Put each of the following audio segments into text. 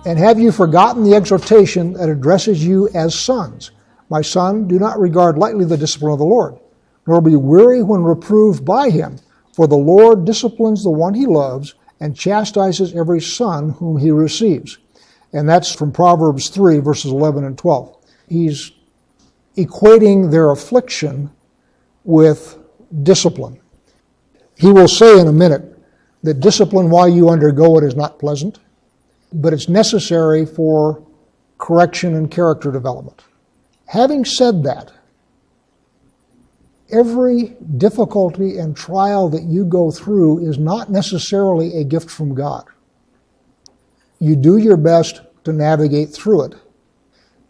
And have you forgotten the exhortation that addresses you as sons? My son, do not regard lightly the discipline of the Lord, nor be weary when reproved by him. For the Lord disciplines the one he loves and chastises every son whom he receives. And that's from Proverbs 3, verses 11 and 12. He's equating their affliction with discipline. He will say in a minute that discipline while you undergo it is not pleasant, but it's necessary for correction and character development. Having said that, every difficulty and trial that you go through is not necessarily a gift from God. You do your best to navigate through it,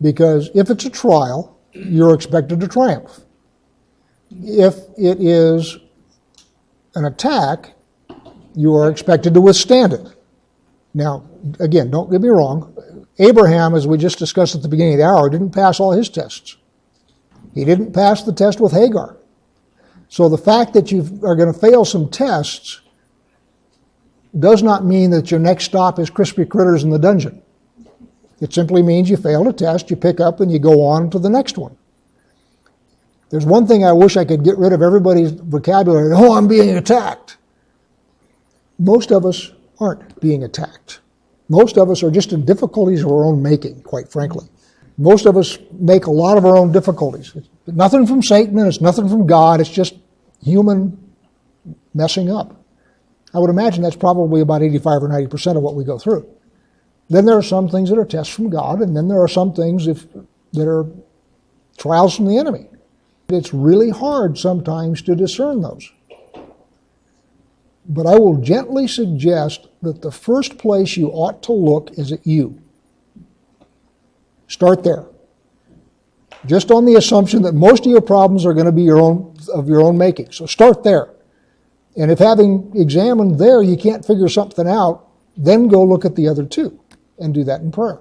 because if it's a trial, you're expected to triumph. If it is an attack, you are expected to withstand it. Now, again, don't get me wrong. Abraham, as we just discussed at the beginning of the hour, didn't pass all his tests. He didn't pass the test with Hagar. So the fact that you are going to fail some tests does not mean that your next stop is crispy critters in the dungeon. It simply means you failed a test, you pick up, and you go on to the next one. There's one thing I wish I could get rid of everybody's vocabulary. Oh, I'm being attacked. Most of us aren't being attacked. Most of us are just in difficulties of our own making, quite frankly. Most of us make a lot of our own difficulties. It's nothing from Satan, and it's nothing from God. It's just human messing up. I would imagine that's probably about 85 or 90% of what we go through. Then there are some things that are tests from God, and then there are some things that are trials from the enemy. It's really hard sometimes to discern those. But I will gently suggest that the first place you ought to look is at you. Start there. Just on the assumption that most of your problems are going to be of your own making. So start there. And if having examined there you can't figure something out, then go look at the other two and do that in prayer.